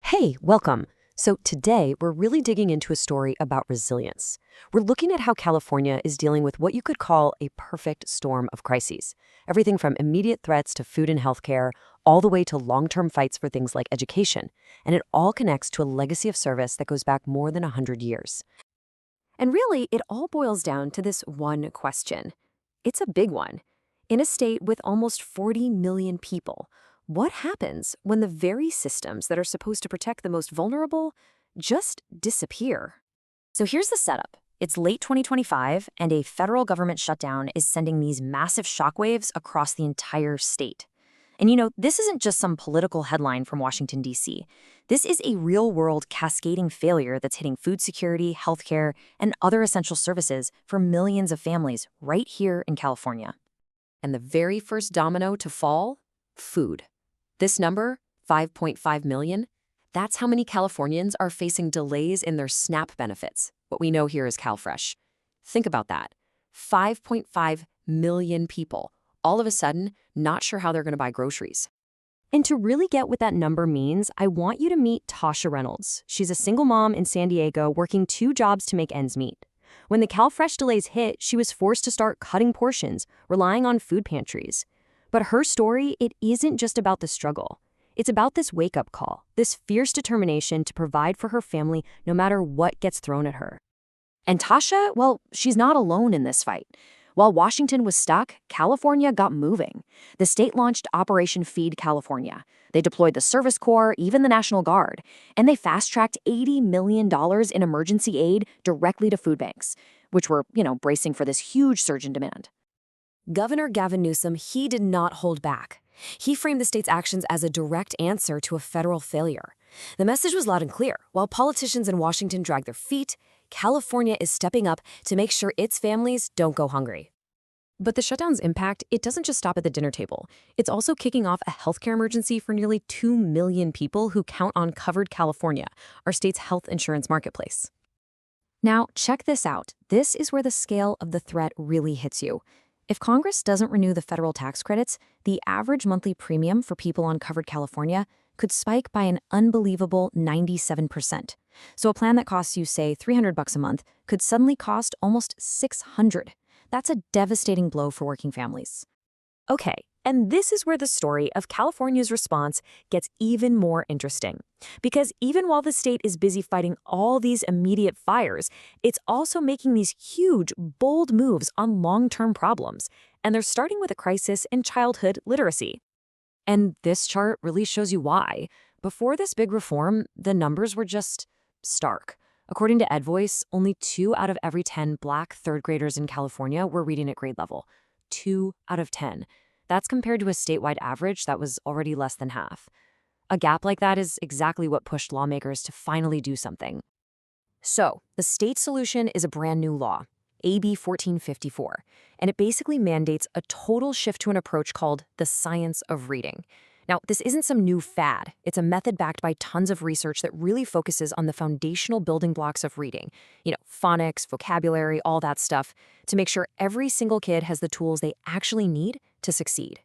Hey, welcome. So, today we're really digging into a story about resilience. We're looking at how California is dealing with what you could call a perfect storm of crises. Everything from immediate threats to food and healthcare, all the way to long term fights for things like education. And it all connects to a legacy of service that goes back more than 100 years. And really, it all boils down to this one question. It's a big one. In a state with almost 40 million people, what happens when the very systems that are supposed to protect the most vulnerable just disappear? So here's the setup. It's late 2025, and a federal government shutdown is sending these massive shockwaves across the entire state. And this isn't just some political headline from Washington, D.C. This is a real-world cascading failure that's hitting food security, healthcare, and other essential services for millions of families right here in California. And the very first domino to fall? Food. This number, 5.5 million, that's how many Californians are facing delays in their SNAP benefits, what we know here as CalFresh. Think about that. 5.5 million people, all of a sudden, not sure how they're going to buy groceries. And to really get what that number means, I want you to meet Tasha Reynolds. She's a single mom in San Diego working 2 jobs to make ends meet. When the CalFresh delays hit, she was forced to start cutting portions, relying on food pantries. But her story, it isn't just about the struggle. It's about this wake-up call, this fierce determination to provide for her family no matter what gets thrown at her. And Tasha, well, she's not alone in this fight. While Washington was stuck, California got moving. The state launched Operation Feed California. They deployed the Service Corps, even the National Guard, and they fast-tracked $80 million in emergency aid directly to food banks, which were, bracing for this huge surge in demand. Governor Gavin Newsom, he did not hold back. He framed the state's actions as a direct answer to a federal failure. The message was loud and clear. While politicians in Washington drag their feet, California is stepping up to make sure its families don't go hungry. But the shutdown's impact, it doesn't just stop at the dinner table. It's also kicking off a healthcare emergency for nearly 2 million people who count on Covered California, our state's health insurance marketplace. Now, check this out. This is where the scale of the threat really hits you. If Congress doesn't renew the federal tax credits, the average monthly premium for people on Covered California could spike by an unbelievable 97%. So a plan that costs you, say, $300 a month could suddenly cost almost $600. That's a devastating blow for working families. Okay, and this is where the story of California's response gets even more interesting. Because even while the state is busy fighting all these immediate fires, it's also making these huge, bold moves on long-term problems. And they're starting with a crisis in childhood literacy. And this chart really shows you why. Before this big reform, the numbers were just stark. According to EdVoice, only 2 out of every 10 Black third graders in California were reading at grade level. 2 out of 10. That's compared to a statewide average that was already less than half. A gap like that is exactly what pushed lawmakers to finally do something. So, the state solution is a brand new law, AB 1454, and it basically mandates a total shift to an approach called the science of reading. Now, this isn't some new fad. It's a method backed by tons of research that really focuses on the foundational building blocks of reading. Phonics, vocabulary, all that stuff, to make sure every single kid has the tools they actually need to succeed.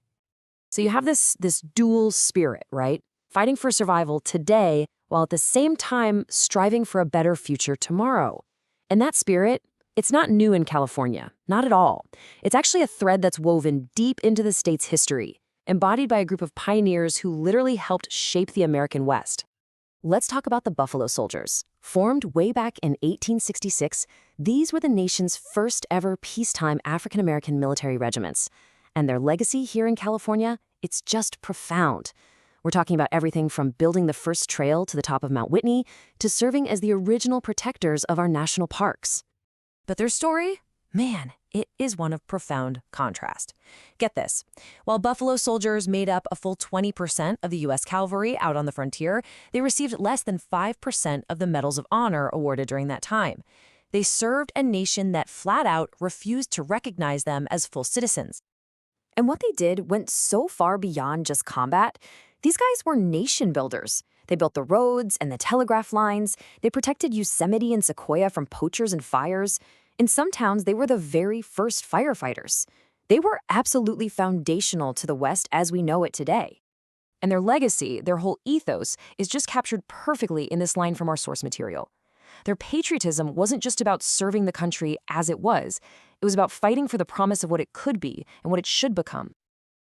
So you have this dual spirit, right? Fighting for survival today, while at the same time striving for a better future tomorrow. And that spirit, it's not new in California, not at all. It's actually a thread that's woven deep into the state's history, embodied by a group of pioneers who literally helped shape the American West. Let's talk about the Buffalo Soldiers. Formed way back in 1866, these were the nation's first ever peacetime African-American military regiments. And their legacy here in California, it's just profound. We're talking about everything from building the first trail to the top of Mount Whitney to serving as the original protectors of our national parks. But their story? Man, it is one of profound contrast. Get this. While Buffalo Soldiers made up a full 20% of the U.S. cavalry out on the frontier, they received less than 5% of the Medals of Honor awarded during that time. They served a nation that flat out refused to recognize them as full citizens. And what they did went so far beyond just combat. These guys were nation builders. They built the roads and the telegraph lines. They protected Yosemite and Sequoia from poachers and fires. In some towns, they were the very first firefighters. They were absolutely foundational to the West as we know it today. And their legacy, their whole ethos, is just captured perfectly in this line from our source material. Their patriotism wasn't just about serving the country as it was about fighting for the promise of what it could be and what it should become.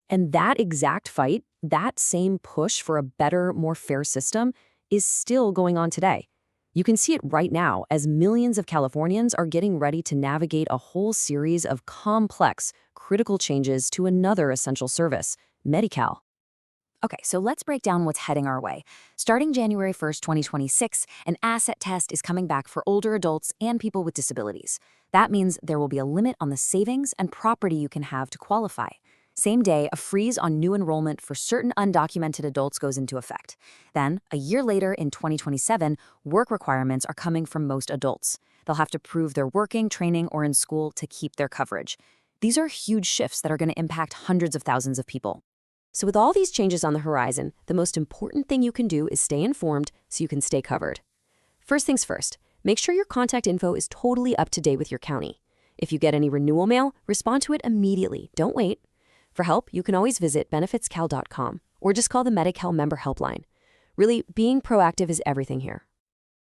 And that exact fight, that same push for a better, more fair system, is still going on today. You can see it right now as millions of Californians are getting ready to navigate a whole series of complex, critical changes to another essential service, Medi-Cal. Okay, so let's break down what's heading our way. Starting January 1st, 2026, an asset test is coming back for older adults and people with disabilities. That means there will be a limit on the savings and property you can have to qualify. Same day, a freeze on new enrollment for certain undocumented adults goes into effect. Then, a year later in 2027, work requirements are coming from most adults. They'll have to prove they're working, training, or in school to keep their coverage. These are huge shifts that are going to impact hundreds of thousands of people. So with all these changes on the horizon, the most important thing you can do is stay informed so you can stay covered. First things first, make sure your contact info is totally up to date with your county. If you get any renewal mail, respond to it immediately. Don't wait. For help, you can always visit benefitscal.com or just call the Medi-Cal member helpline. Really, being proactive is everything here.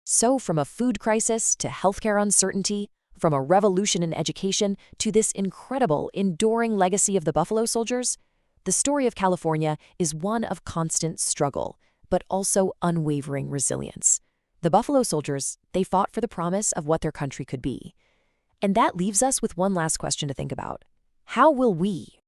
So from a food crisis to healthcare uncertainty, from a revolution in education to this incredible, enduring legacy of the Buffalo Soldiers, the story of California is one of constant struggle, but also unwavering resilience. The Buffalo Soldiers, they fought for the promise of what their country could be. And that leaves us with one last question to think about. How will we,